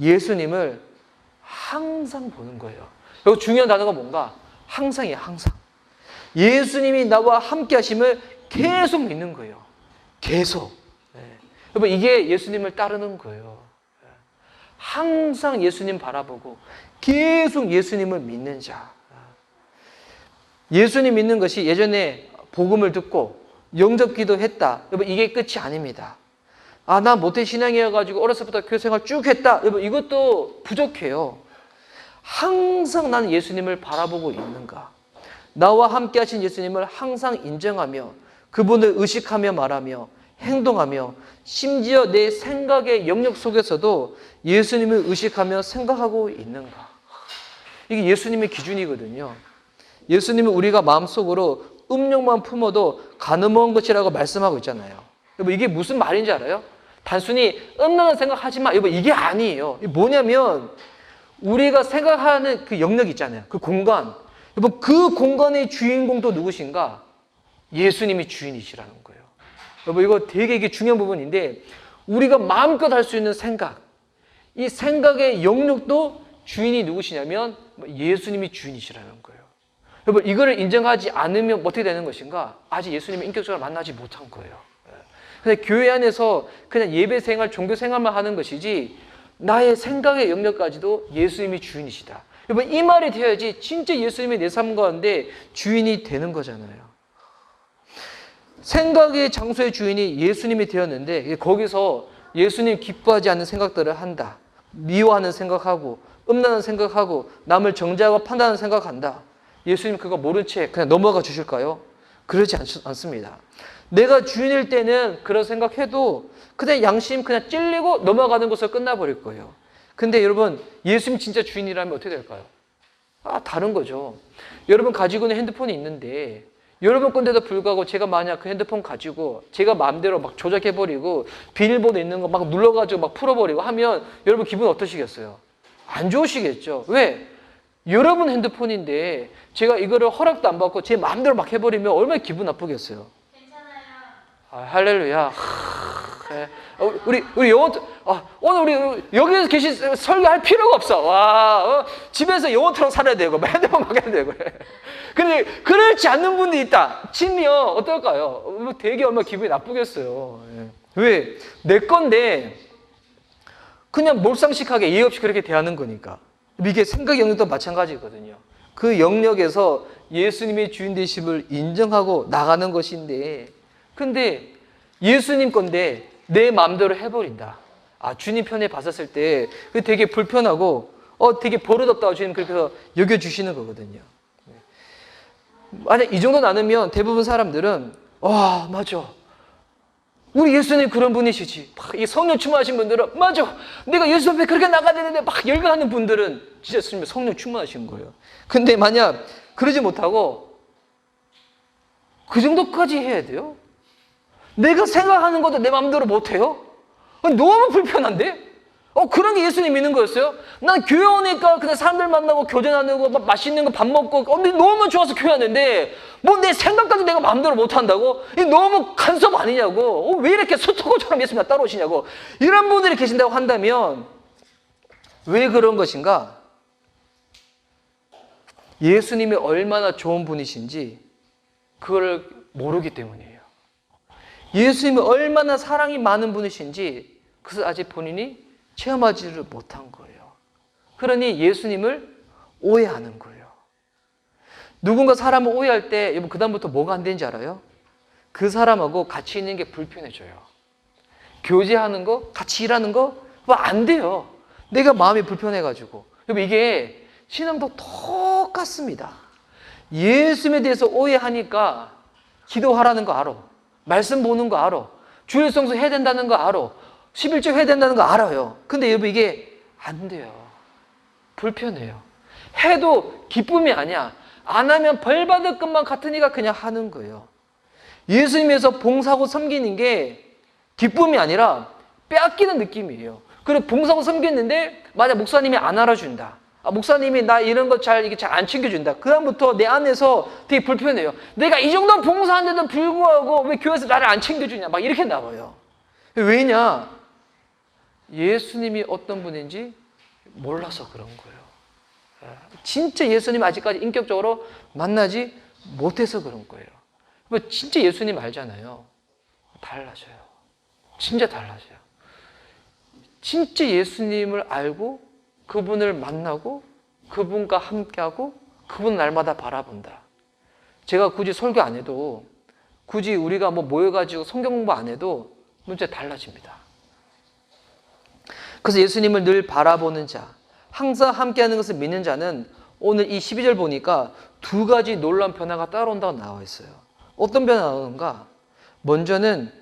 예수님을 항상 보는 거예요. 여기 중요한 단어가 뭔가? 항상이에요, 항상. 예수님이 나와 함께 하심을 계속 믿는 거예요. 계속. 여러분, 이게 예수님을 따르는 거예요. 항상 예수님 바라보고 계속 예수님을 믿는 자. 예수님 믿는 것이 예전에 복음을 듣고 영접기도 했다, 여러분, 이게 끝이 아닙니다. 나 모태신앙이어가지고 어렸을 때부터 교회생활 쭉 했다, 여러분, 이것도 부족해요. 항상 나는 예수님을 바라보고 있는가? 나와 함께 하신 예수님을 항상 인정하며 그분을 의식하며 말하며 행동하며 심지어 내 생각의 영역 속에서도 예수님을 의식하며 생각하고 있는가? 이게 예수님의 기준이거든요. 예수님은 우리가 마음속으로 음욕만 품어도 가늠한 것이라고 말씀하고 있잖아요. 여러분, 이게 무슨 말인지 알아요? 단순히 음란한 생각하지 마. 여러분, 이게 아니에요. 이게 뭐냐면 우리가 생각하는 그 영역 있잖아요. 그 공간. 여러분, 그 공간의 주인공도 누구신가? 예수님이 주인이시라는 거예요. 여러분, 이거 되게 이게 중요한 부분인데 우리가 마음껏 할 수 있는 생각, 이 생각의 영역도 주인이 누구시냐면 예수님이 주인이시라는 거예요. 여러분, 이거를 인정하지 않으면 어떻게 되는 것인가? 아직 예수님을 인격적으로 만나지 못한 거예요. 근데 교회 안에서 그냥 예배 생활, 종교 생활만 하는 것이지 나의 생각의 영역까지도 예수님이 주인이시다. 여러분, 이 말이 되어야지 진짜 예수님이 내 삶 가운데 주인이 되는 거잖아요. 생각의 장소의 주인이 예수님이 되었는데 거기서 예수님 기뻐하지 않는 생각들을 한다. 미워하는 생각하고 음란한 생각하고 남을 정죄하고 판단하는 생각한다. 예수님 그거 모른 채 그냥 넘어가 주실까요? 그러지 않습니다. 내가 주인일 때는 그런 생각해도 그냥 양심 그냥 찔리고 넘어가는 것으로 끝나버릴 거예요. 근데 여러분, 예수님 진짜 주인이라면 어떻게 될까요? 다른 거죠. 여러분 가지고 있는 핸드폰이 있는데 여러분 건데도 불구하고 제가 만약 그 핸드폰 가지고 제가 마음대로 막 조작해버리고 비밀번호 있는 거 막 눌러가지고 막 풀어버리고 하면 여러분 기분 어떠시겠어요? 안 좋으시겠죠. 왜? 여러분 핸드폰인데 제가 이거를 허락도 안 받고 제 마음대로 막 해버리면 얼마나 기분 나쁘겠어요. 괜찮아요. 할렐루야. 네. 우리 영혼, 오늘 우리 여기서 계신 설교할 필요가 없어. 와, 집에서 영혼처럼 살아야 되고, 핸드폰 막 해야 되고. 근데 그렇지 않는 분이 있다. 치면 어떨까요? 되게 얼마나 기분이 나쁘겠어요. 왜? 내 건데 그냥 몰상식하게 예의 없이 그렇게 대하는 거니까. 이게 생각 영역도 마찬가지거든요. 그 영역에서 예수님의 주인 되심을 인정하고 나가는 것인데, 근데 예수님 건데 내 마음대로 해버린다. 주님 편에 봤었을 때 되게 불편하고 되게 버릇없다고 주님 그렇게 여겨주시는 거거든요. 만약 이 정도 나누면 대부분 사람들은 맞아. 우리 예수님 그런 분이시지. 이 성령 충만하신 분들은 맞아. 내가 예수 앞에 그렇게 나가야 되는데 막 열광하는 분들은 진짜 성령 충만하신 거예요. 근데 만약 그러지 못하고 그 정도까지 해야 돼요? 내가 생각하는 것도 내 마음대로 못해요? 너무 불편한데? 그런 게 예수님 믿는 거였어요? 난 교회 오니까 그냥 사람들 만나고 교제 나누고 막 맛있는 거 밥 먹고 너무 좋아서 교회 왔는데 뭐 내 생각까지 내가 마음대로 못한다고? 이게 너무 간섭 아니냐고. 왜 이렇게 소토고처럼 예수님이 따라오시냐고. 이런 분들이 계신다고 한다면 왜 그런 것인가? 예수님이 얼마나 좋은 분이신지 그걸 모르기 때문이에요. 예수님이 얼마나 사랑이 많은 분이신지 그것을 아직 본인이 체험하지를 못한 거예요. 그러니 예수님을 오해하는 거예요. 누군가 사람을 오해할 때 여러분 그다음부터 뭐가 안 되는지 알아요? 그 사람하고 같이 있는 게 불편해져요. 교제하는 거, 같이 일하는 거 안 돼요. 내가 마음이 불편해가지고. 여러분 이게 신앙도 똑같습니다. 예수님에 대해서 오해하니까 기도하라는 거 알아. 말씀 보는 거 알아. 주일 성수 해야 된다는 거 알아. 11조 해야 된다는 거 알아요. 근데 여러분 이게 안 돼요. 불편해요. 해도 기쁨이 아니야. 안 하면 벌 받을 것만 같으니까 그냥 하는 거예요. 예수님에서 봉사하고 섬기는 게 기쁨이 아니라 빼앗기는 느낌이에요. 그리고 봉사하고 섬겼는데 만약 목사님이 안 알아준다. 목사님이 나 이런 거 잘 안 챙겨준다. 그다음부터 내 안에서 되게 불편해요. 내가 이 정도 봉사하는데도 불구하고 왜 교회에서 나를 안 챙겨주냐. 막 이렇게 나와요. 왜냐? 예수님이 어떤 분인지 몰라서 그런 거예요. 진짜 예수님 아직까지 인격적으로 만나지 못해서 그런 거예요. 진짜 예수님 알잖아요. 달라져요. 진짜 달라져요. 진짜 예수님을 알고 그분을 만나고 그분과 함께하고 그분 날마다 바라본다. 제가 굳이 설교 안 해도 굳이 우리가 모여가지고 성경 공부 안 해도 문제 달라집니다. 그래서 예수님을 늘 바라보는 자, 항상 함께하는 것을 믿는 자는 오늘 이 12절 보니까 두 가지 놀라운 변화가 따라온다고 나와 있어요. 어떤 변화가 나오는가? 먼저는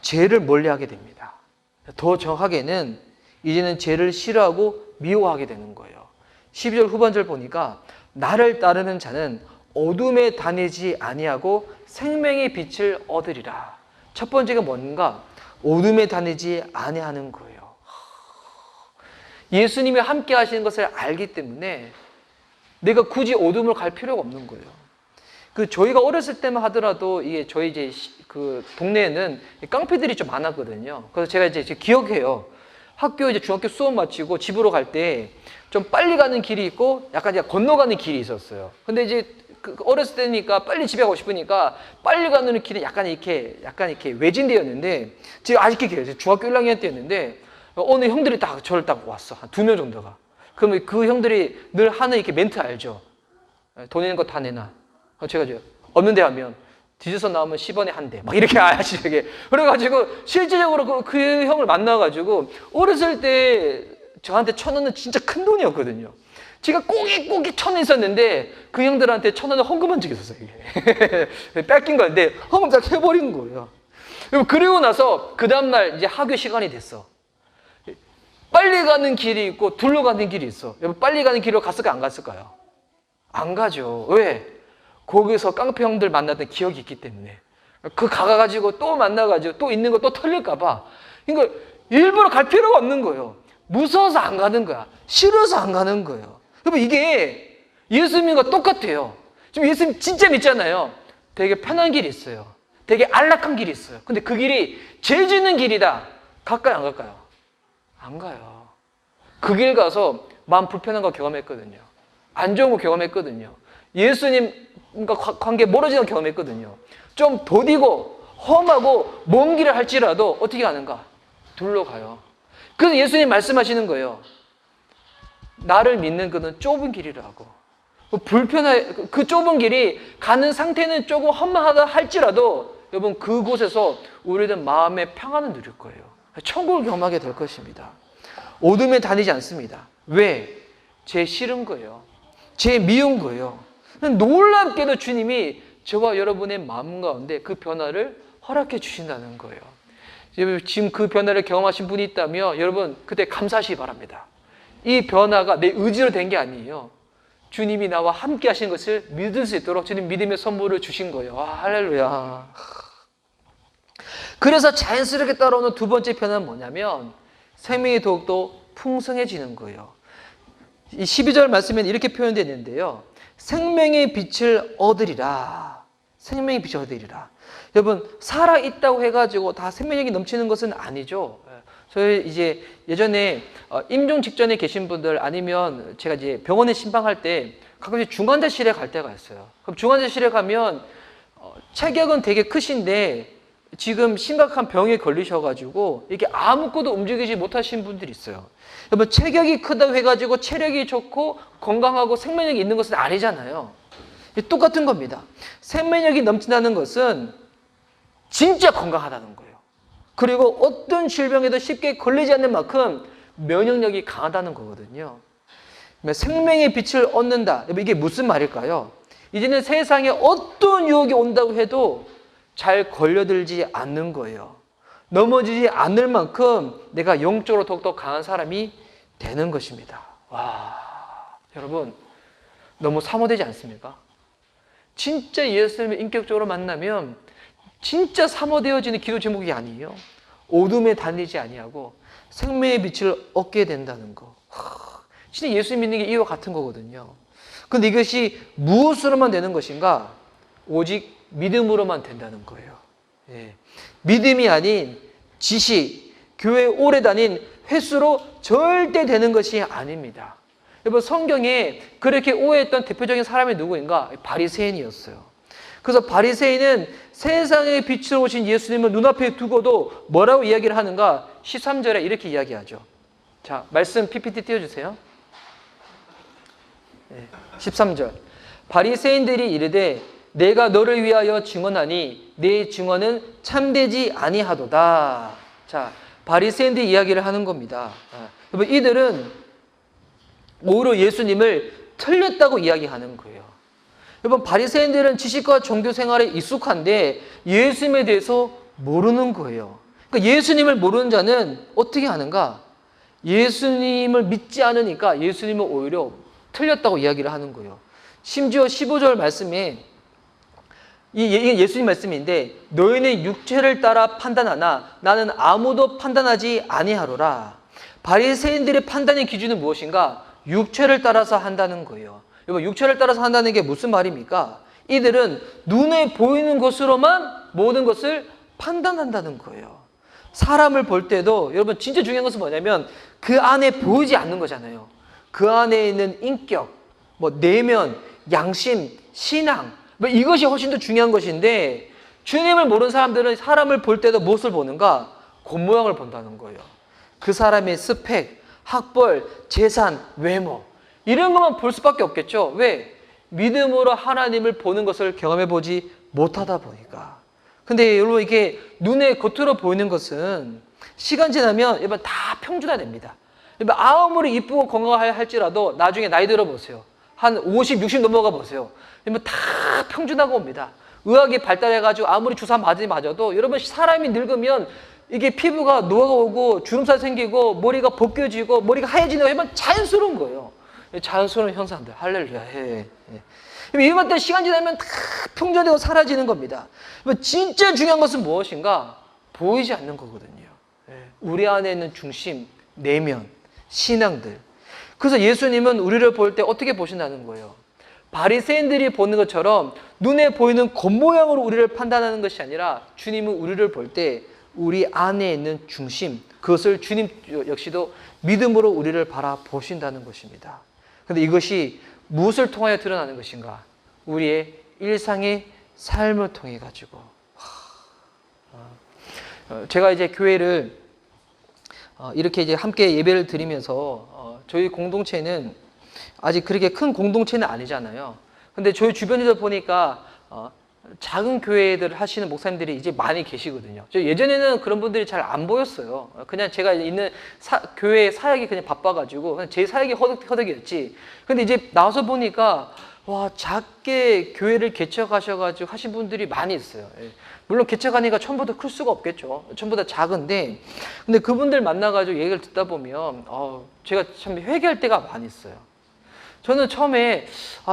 죄를 멀리하게 됩니다. 더 정확하게는 이제는 죄를 싫어하고 미워하게 되는 거예요. 12절 후반절 보니까 나를 따르는 자는 어둠에 다니지 아니하고 생명의 빛을 얻으리라. 첫 번째가 뭔가? 어둠에 다니지 아니하는 거예요. 예수님이 함께 하시는 것을 알기 때문에 내가 굳이 어둠을 갈 필요가 없는 거예요. 저희가 어렸을 때만 하더라도 이게 저희 이제 그 동네에는 깡패들이 좀 많았거든요. 그래서 제가 이제 기억해요. 학교 이제 중학교 수업 마치고 집으로 갈 때 좀 빨리 가는 길이 있고 약간 이제 건너가는 길이 있었어요. 근데 이제 어렸을 때니까 빨리 집에 가고 싶으니까 빨리 가는 길은 약간 이렇게 외진되었는데 제가 아직도 기억해요. 중학교 1학년 때였는데 어느 형들이 딱 저를 딱 왔어. 한 2명 정도가. 그러면 그 형들이 늘 하는 이렇게 멘트 알죠? 돈 있는 거 다 내놔. 제가 이제 없는데 하면 뒤져서 나오면 10원에 한 대. 막 이렇게 하시게. 그래가지고 실질적으로 그 형을 만나가지고 어렸을 때 저한테 1,000원은 진짜 큰 돈이었거든요. 제가 꼬깃꼬깃 1,000원 있었는데 그 형들한테 1,000원을 헌금한 적이 있었어요. 이게. 뺏긴 건데 헌금 딱 해버린 거예요. 그리고 나서 그 다음날 이제 학교 시간이 됐어. 빨리 가는 길이 있고 둘러 가는 길이 있어. 여러분 빨리 가는 길로 갔을까요? 안 갔을까요? 안 가죠. 왜? 거기서 깡패 형들 만났던 기억이 있기 때문에. 가가지고 또 만나가지고 또 있는 거 또 털릴까봐. 그러니까 일부러 갈 필요가 없는 거예요. 무서워서 안 가는 거야. 싫어서 안 가는 거예요. 여러분 이게 예수님과 똑같아요. 지금 예수님 진짜 믿잖아요. 되게 편한 길이 있어요. 되게 안락한 길이 있어요. 근데 그 길이 죄 짓는 길이다. 갈까요? 안 갈까요? 안 가요. 그 길 가서 마음 불편한 거 경험했거든요. 안 좋은 거 경험했거든요. 예수님과 관계 멀어지는 거 경험했거든요. 좀 더디고 험하고 먼 길을 할지라도 어떻게 가는가? 둘러 가요. 그래서 예수님 말씀하시는 거예요. 나를 믿는 그는 좁은 길이라고. 그 좁은 길이 가는 상태는 조금 험하다 할지라도 여러분 그곳에서 우리는 마음의 평안을 누릴 거예요. 천국을 경험하게 될 것입니다. 어둠에 다니지 않습니다. 왜? 죄 싫은 거예요. 죄 미운 거예요. 놀랍게도 주님이 저와 여러분의 마음 가운데 그 변화를 허락해 주신다는 거예요. 지금 그 변화를 경험하신 분이 있다면 여러분 그때 감사하시기 바랍니다. 이 변화가 내 의지로 된 게 아니에요. 주님이 나와 함께 하신 것을 믿을 수 있도록 주님 믿음의 선물을 주신 거예요. 할렐루야. 그래서 자연스럽게 따라오는 두 번째 변화는 뭐냐면 생명이 더욱더 풍성해지는 거예요. 이 12절 말씀에는 이렇게 표현되어 있는데요. 생명의 빛을 얻으리라. 생명의 빛을 얻으리라. 여러분 살아있다고 해가지고 다 생명력이 넘치는 것은 아니죠. 저희 이제 예전에 임종 직전에 계신 분들 아니면 제가 이제 병원에 신방할 때 가끔씩 중환자실에 갈 때가 있어요. 그럼 중환자실에 가면 체격은 되게 크신데 지금 심각한 병에 걸리셔가지고 이렇게 아무것도 움직이지 못하신 분들이 있어요. 여러분 체격이 크다고 해가지고 체력이 좋고 건강하고 생명력이 있는 것은 아니잖아요. 똑같은 겁니다. 생명력이 넘친다는 것은 진짜 건강하다는 거예요. 그리고 어떤 질병에도 쉽게 걸리지 않는 만큼 면역력이 강하다는 거거든요. 생명의 빛을 얻는다. 이게 무슨 말일까요? 이제는 세상에 어떤 유혹이 온다고 해도 잘 걸려들지 않는 거예요. 넘어지지 않을 만큼 내가 영적으로 더욱더 강한 사람이 되는 것입니다. 와, 여러분 너무 사모되지 않습니까? 진짜 예수님을 인격적으로 만나면 진짜 사모되어지는 기도 제목이 아니에요. 어둠에 다니지 아니하고 생명의 빛을 얻게 된다는 거. 진짜 예수 믿는 게 이와 같은 거거든요. 그런데 이것이 무엇으로만 되는 것인가? 오직 믿음으로만 된다는 거예요. 예. 믿음이 아닌 지식, 교회 오래 다닌 횟수로 절대 되는 것이 아닙니다. 여러분 성경에 그렇게 오해했던 대표적인 사람이 누구인가? 바리새인이었어요. 그래서 바리새인은 세상에 빛으로 오신 예수님을 눈앞에 두고도 뭐라고 이야기를 하는가? 13절에 이렇게 이야기하죠. 자, 말씀 PPT 띄워주세요. 13절. 바리새인들이 이르되 내가 너를 위하여 증언하니 내 증언은 참되지 아니하도다. 자, 바리새인들이 이야기를 하는 겁니다. 여러분 이들은 오히려 예수님을 틀렸다고 이야기하는 거예요. 여러분 바리새인들은 지식과 종교 생활에 익숙한데 예수님에 대해서 모르는 거예요. 그러니까 예수님을 모르는 자는 어떻게 하는가? 예수님을 믿지 않으니까 예수님은 오히려 틀렸다고 이야기를 하는 거예요. 심지어 15절 말씀에 이게 예수님 말씀인데 너희는 육체를 따라 판단하나 나는 아무도 판단하지 아니하노라. 바리새인들의 판단의 기준은 무엇인가? 육체를 따라서 한다는 거예요. 여러분, 육체를 따라서 한다는 게 무슨 말입니까? 이들은 눈에 보이는 것으로만 모든 것을 판단한다는 거예요. 사람을 볼 때도 여러분 진짜 중요한 것은 뭐냐면 그 안에 보이지 않는 거잖아요. 그 안에 있는 인격, 내면, 양심, 신앙, 이것이 훨씬 더 중요한 것인데 주님을 모르는 사람들은 사람을 볼 때도 무엇을 보는가? 겉모양을 본다는 거예요. 그 사람의 스펙, 학벌, 재산, 외모 이런 것만 볼 수밖에 없겠죠. 왜? 믿음으로 하나님을 보는 것을 경험해 보지 못하다 보니까. 근데 여러분 이게 눈에 겉으로 보이는 것은 시간 지나면 여러분 다 평준화됩니다. 여러분 아무리 이쁘고 건강할지라도 나중에 나이 들어 보세요. 한 50, 60 넘어가 보세요. 여러분 다 평준화가 옵니다. 의학이 발달해가지고 아무리 주사 맞아도 여러분 사람이 늙으면 이게 피부가 노화오고 주름살 생기고 머리가 벗겨지고 머리가 하얘지는 거 여러분 자연스러운 거예요. 자연스러운 현상들. 할렐루야. 이런 것들 시간 지나면 다 평준화되고 사라지는 겁니다. 진짜 중요한 것은 무엇인가? 보이지 않는 거거든요. 우리 안에 있는 중심, 내면, 신앙들. 그래서 예수님은 우리를 볼 때 어떻게 보신다는 거예요? 바리새인들이 보는 것처럼 눈에 보이는 겉모양으로 우리를 판단하는 것이 아니라 주님은 우리를 볼 때 우리 안에 있는 중심, 그것을 주님 역시도 믿음으로 우리를 바라보신다는 것입니다. 그런데 이것이 무엇을 통하여 드러나는 것인가? 우리의 일상의 삶을 통해 가지고. 제가 이제 교회를 이렇게 이제 함께 예배를 드리면서 저희 공동체는 아직 그렇게 큰 공동체는 아니잖아요. 근데 저희 주변에서 보니까 작은 교회들 하시는 목사님들이 이제 많이 계시거든요. 저 예전에는 그런 분들이 잘 안 보였어요. 그냥 제가 있는 교회 사역이 그냥 바빠가지고 그냥 제 사역이 허덕이었지. 근데 이제 나와서 보니까 와, 작게 교회를 개척하셔가지고 하신 분들이 많이 있어요. 물론 개척하니까 처음보다 클 수가 없겠죠. 처음보다 작은데, 근데 그분들 만나가지고 얘기를 듣다 보면 제가 참 회개할 때가 많이 있어요. 저는 처음에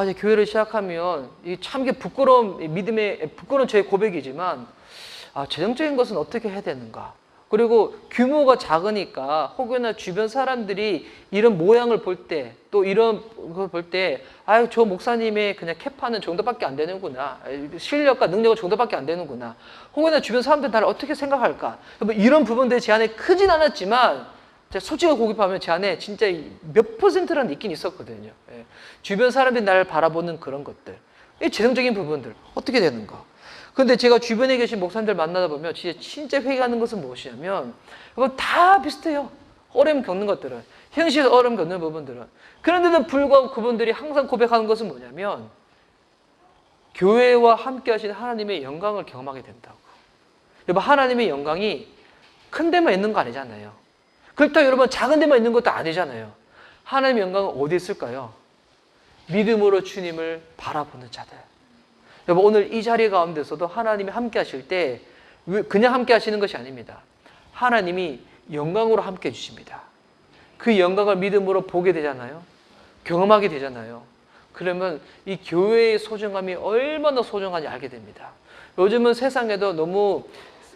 이제 교회를 시작하면 참 이게 부끄러운 제 고백이지만 재정적인 것은 어떻게 해야 되는가? 그리고 규모가 작으니까 혹여나 주변 사람들이 이런 모양을 볼 때 또 이런 걸 볼 때 저 목사님의 그냥 캐파는 정도밖에 안 되는구나. 실력과 능력은 정도밖에 안 되는구나. 혹여나 주변 사람들은 나를 어떻게 생각할까? 이런 부분들이 제 안에 크진 않았지만 제가 솔직히 고백하면 제 안에 진짜 몇 %라는 있긴 있었거든요. 주변 사람들이 나를 바라보는 그런 것들, 재정적인 부분들 어떻게 되는가? 근데 제가 주변에 계신 목사님들 만나다 보면 진짜 회개하는 것은 무엇이냐면 이건 다 비슷해요. 어려움 겪는 것들은, 현실에서 어려움 겪는 부분들은. 그런데도 불구하고 그분들이 항상 고백하는 것은 뭐냐면 교회와 함께 하신 하나님의 영광을 경험하게 된다고. 여러분, 하나님의 영광이 큰 데만 있는 거 아니잖아요. 그렇다고 여러분 작은 데만 있는 것도 아니잖아요. 하나님의 영광은 어디 있을까요? 믿음으로 주님을 바라보는 자들. 여러분, 오늘 이 자리 가운데서도 하나님이 함께 하실 때 그냥 함께 하시는 것이 아닙니다. 하나님이 영광으로 함께 해주십니다. 그 영광을 믿음으로 보게 되잖아요. 경험하게 되잖아요. 그러면 이 교회의 소중함이 얼마나 소중한지 알게 됩니다. 요즘은 세상에도 너무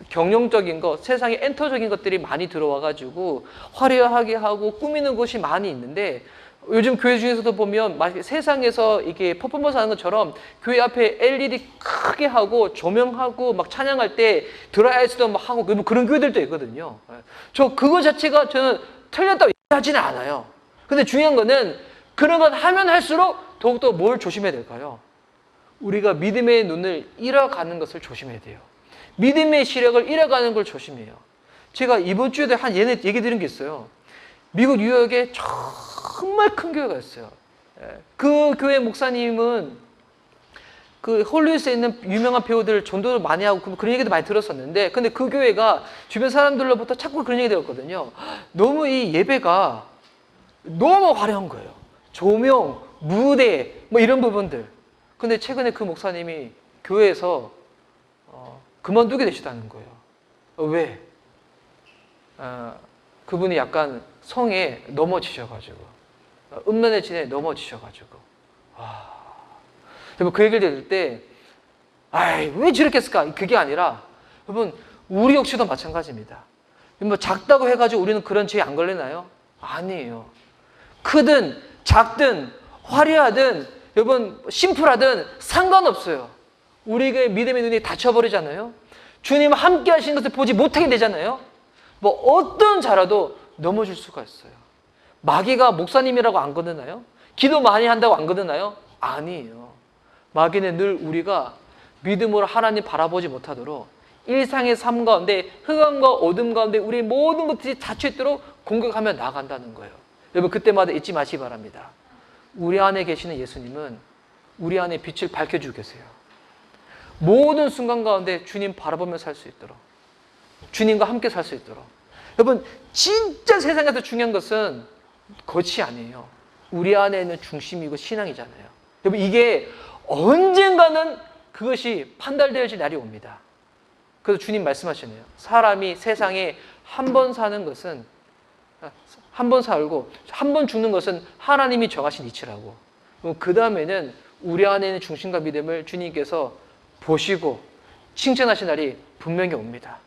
경영적인 것, 세상에 엔터적인 것들이 많이 들어와가지고 화려하게 하고 꾸미는 것이 많이 있는데 요즘 교회 중에서도 보면 세상에서 이게 퍼포먼스 하는 것처럼 교회 앞에 LED 크게 하고 조명하고 막 찬양할 때 드라이아이스도 막 하고 그런 교회들도 있거든요. 그거 자체가 저는 틀렸다고 얘기하지는 않아요. 근데 중요한 거는 그런 것 하면 할수록 더욱더 뭘 조심해야 될까요? 우리가 믿음의 눈을 잃어가는 것을 조심해야 돼요. 믿음의 시력을 잃어가는 걸 조심해요. 제가 이번 주에도 얘기 드린 게 있어요. 미국 뉴욕에 정말 큰 교회가 있어요. 그 교회 목사님은 그 홀리우드에 있는 유명한 배우들 전도를 많이 하고 그런 얘기도 많이 들었었는데, 근데 그 교회가 주변 사람들로부터 자꾸 그런 얘기 들었거든요. 너무 이 예배가 너무 화려한 거예요. 조명, 무대, 이런 부분들. 근데 최근에 그 목사님이 교회에서 그만두게 되시다는 거예요. 왜? 그분이 약간 성에 넘어지셔가지고 음란의 진에 넘어지셔가지고 여러분 그 얘기를 들을 때 아이 왜 저렇게 했을까? 그게 아니라 여러분 우리 역시도 마찬가지입니다. 뭐 작다고 해가지고 우리는 그런 죄에 안 걸리나요? 아니에요. 크든 작든 화려하든 여러분 심플하든 상관없어요. 우리의 믿음의 눈이 닫혀버리잖아요. 주님 함께 하시는 것을 보지 못하게 되잖아요. 뭐 어떤 자라도 넘어질 수가 있어요. 마귀가 목사님이라고 안 거드나요? 기도 많이 한다고 안 거드나요? 아니에요. 마귀는 늘 우리가 믿음으로 하나님 바라보지 못하도록 일상의 삶 가운데 흑암과 어둠 가운데 우리의 모든 것들이 닫혀있도록 공격하며 나간다는 거예요. 여러분 그때마다 잊지 마시기 바랍니다. 우리 안에 계시는 예수님은 우리 안에 빛을 밝혀주고 계세요. 모든 순간 가운데 주님 바라보며 살 수 있도록 주님과 함께 살 수 있도록 여러분 진짜 세상에서 중요한 것은 겉이 아니에요. 우리 안에 있는 중심이고 신앙이잖아요. 여러분 이게 언젠가는 그것이 판단되어질 날이 옵니다. 그래서 주님 말씀하시네요. 사람이 세상에 한 번 사는 것은 한 번 살고 한 번 죽는 것은 하나님이 정하신 이치라고. 그 다음에는 우리 안에 있는 중심과 믿음을 주님께서 보시고 칭찬하신 날이 분명히 옵니다.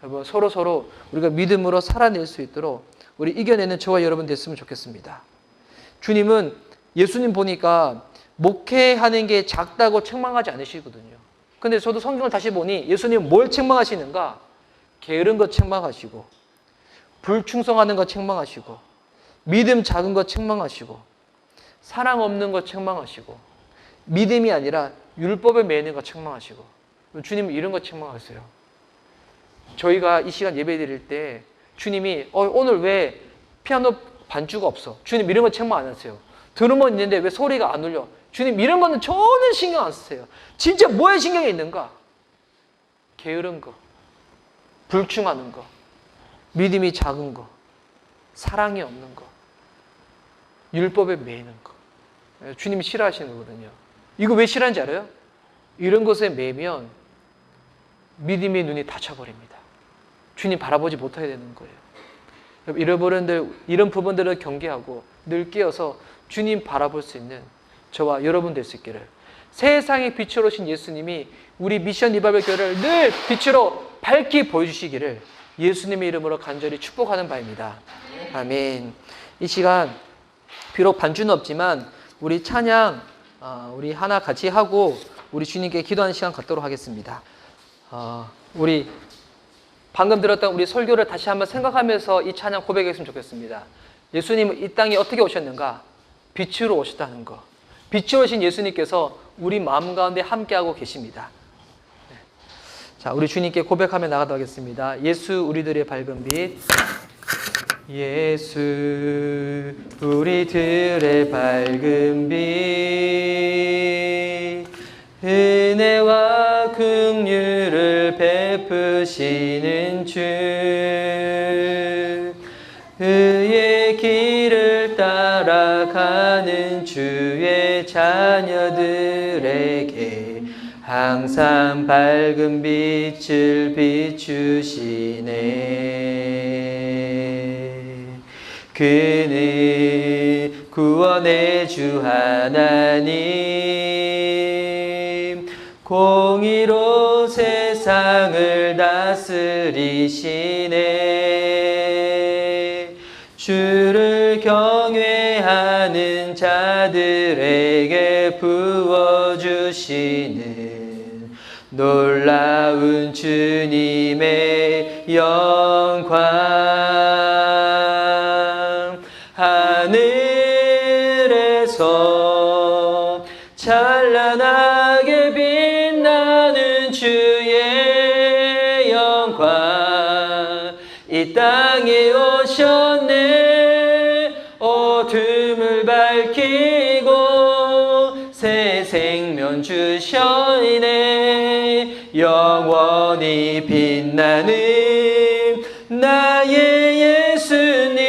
여러분 서로 우리가 믿음으로 살아낼 수 있도록 우리 이겨내는 저와 여러분 됐으면 좋겠습니다. 주님은 예수님 보니까 목회하는 게 작다고 책망하지 않으시거든요. 근데 저도 성경을 다시 보니 예수님은 뭘 책망하시는가? 게으른 것 책망하시고 불충성하는 것 책망하시고 믿음 작은 것 책망하시고 사랑 없는 것 책망하시고 믿음이 아니라 율법에 매이는 것 책망하시고 주님은 이런 것 책망하세요. 저희가 이 시간 예배 드릴 때 주님이 오늘 왜 피아노 반주가 없어? 주님 이런 거 책망 안 하세요. 들으면 있는데 왜 소리가 안 울려? 주님 이런 거는 전혀 신경 안 쓰세요. 진짜 뭐에 신경이 있는가? 게으른 거, 불충하는 거, 믿음이 작은 거, 사랑이 없는 거, 율법에 매이는 거. 주님이 싫어하시는 거거든요. 이거 왜 싫어하는지 알아요? 이런 것에 매면 믿음의 눈이 닫혀버립니다. 주님 바라보지 못하게 되는 거예요. 이런 부분들을 경계하고 늘 깨어서 주님 바라볼 수 있는 저와 여러분 될 수 있기를, 세상의 빛으로 오신 예수님이 우리 미션 리바이벌 교회를 늘 빛으로 밝게 보여주시기를 예수님의 이름으로 간절히 축복하는 바입니다. 아멘. 이 시간 비록 반주는 없지만 우리 찬양 우리 하나 같이 하고 우리 주님께 기도하는 시간 갖도록 하겠습니다. 우리 방금 들었던 우리 설교를 다시 한번 생각하면서 이 찬양 고백했으면 좋겠습니다. 예수님은 이 땅에 어떻게 오셨는가? 빛으로 오셨다는 거. 빛으로 오신 예수님께서 우리 마음 가운데 함께하고 계십니다. 자, 우리 주님께 고백하며 나가도록 하겠습니다. 예수 우리들의 밝은 빛. 예수 우리들의 밝은 빛, 은혜와 긍휼을 베푸시는 주, 의의 길을 따라가는 주의 자녀들에게 항상 밝은 빛을 비추시네. 그는 구원의 주 하나님, 공의로 세상을 다스리시네. 주를 경외하는 자들에게 부어주시는 놀라운 주님의 영광, 하늘에서 찬란하게 빛나는 주의 영광, 이 땅에 오셨네. 어둠을 밝히고 새 생명 주셨네. 영원히 빛나는 나의 예수님,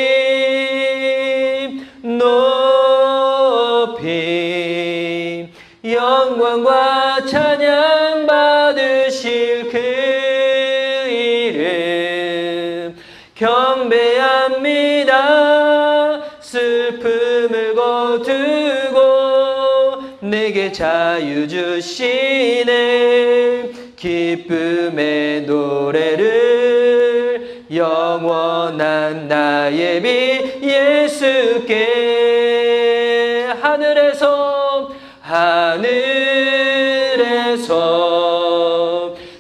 높이 영광과 찬양 받으실 그 이름, 두고 내게 자유 주시네. 기쁨의 노래를 영원한 나의 빛 예수께. 하늘에서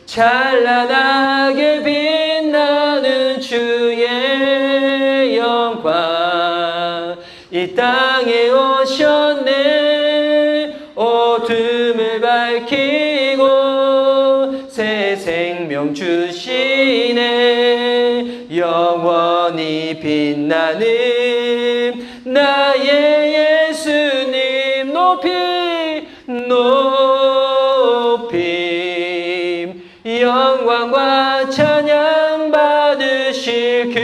찬란하게 빛나는 주의 영광 이 땅에 오셨네. 어둠을 밝히고 새 생명 주시네. 영원히 빛나는 나의 예수님 높이 영광과 찬양 받으실 그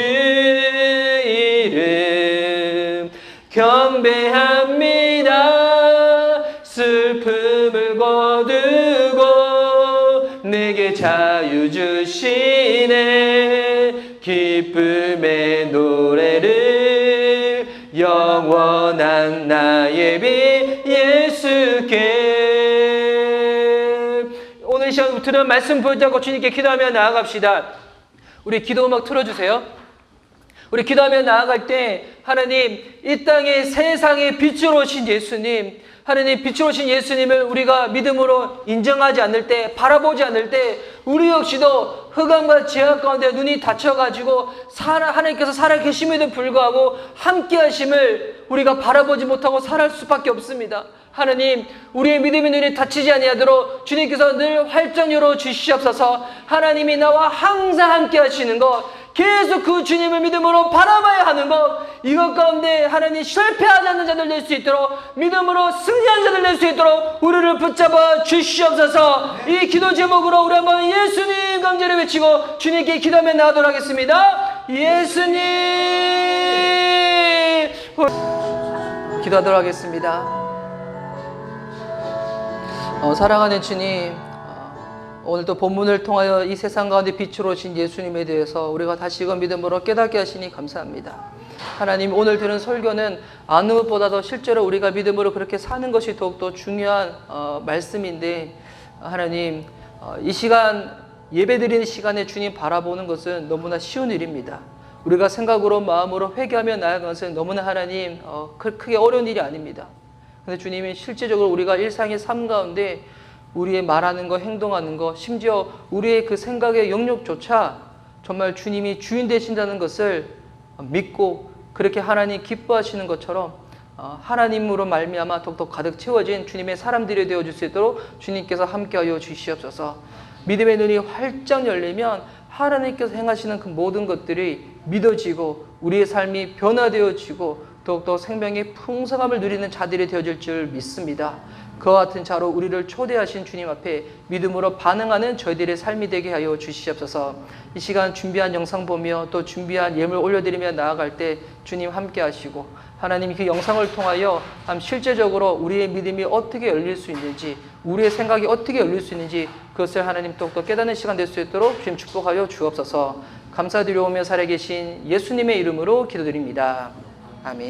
이름 경배합니다. 슬픔을 거두고 내게 자유 주시네. 기쁨의 노래를 영원한 나의 빛 예수께. 오늘 시간 들은 말씀 붙잡고 주님께 기도하며 나아갑시다. 우리 기도 음악 틀어주세요. 우리 기도하며 나아갈 때 하나님 이 땅에 세상의 빛으로 오신 예수님, 하나님 빛으로 오신 예수님을 우리가 믿음으로 인정하지 않을 때, 바라보지 않을 때 우리 역시도 흑암과 죄악 가운데 눈이 닫혀가지고 하나님께서 살아계심에도 불구하고 함께 하심을 우리가 바라보지 못하고 살아갈 수밖에 없습니다. 하나님 우리의 믿음의 눈이 닫히지 아니하도록 주님께서 늘 활짝 열어 주시옵소서. 하나님이 나와 항상 함께 하시는 것, 계속 그 주님을 믿음으로 바라봐야 하는 것, 이것 가운데 하나님 실패하지 않는 자들 될 수 있도록 믿음으로 승리하는 자들 될 수 있도록 우리를 붙잡아 주시옵소서. 이 기도 제목으로 우리 한번 예수님 강제를 외치고 주님께 기도하며 나아가도록 하겠습니다. 예수님. 기도하도록 하겠습니다. 사랑하는 주님, 오늘도 본문을 통하여 이 세상 가운데 빛으로 오신 예수님에 대해서 우리가 다시금 믿음으로 깨닫게 하시니 감사합니다. 하나님 오늘 들은 설교는 아는 것보다도 실제로 우리가 믿음으로 그렇게 사는 것이 더욱더 중요한 말씀인데, 하나님 이 시간 예배드리는 시간에 주님 바라보는 것은 너무나 쉬운 일입니다. 우리가 생각으로 마음으로 회개하며 나아가는 것은 너무나 하나님 크게 어려운 일이 아닙니다. 근데 주님이 실제적으로 우리가 일상의 삶 가운데 우리의 말하는 거, 행동하는 거, 심지어 우리의 그 생각의 영역조차 정말 주님이 주인 되신다는 것을 믿고 그렇게 하나님 기뻐하시는 것처럼 하나님으로 말미암아 더욱더 가득 채워진 주님의 사람들이 되어줄 수 있도록 주님께서 함께하여 주시옵소서. 믿음의 눈이 활짝 열리면 하나님께서 행하시는 그 모든 것들이 믿어지고 우리의 삶이 변화되어지고 더욱더 생명의 풍성함을 누리는 자들이 되어질 줄 믿습니다. 그와 같은 자로 우리를 초대하신 주님 앞에 믿음으로 반응하는 저희들의 삶이 되게 하여 주시옵소서. 이 시간 준비한 영상 보며 또 준비한 예물 올려드리며 나아갈 때 주님 함께 하시고, 하나님 그 영상을 통하여 실제적으로 우리의 믿음이 어떻게 열릴 수 있는지, 우리의 생각이 어떻게 열릴 수 있는지 그것을 하나님 더욱더 깨닫는 시간 될 수 있도록 주님 축복하여 주옵소서. 감사드리오며 살아계신 예수님의 이름으로 기도드립니다. 아멘.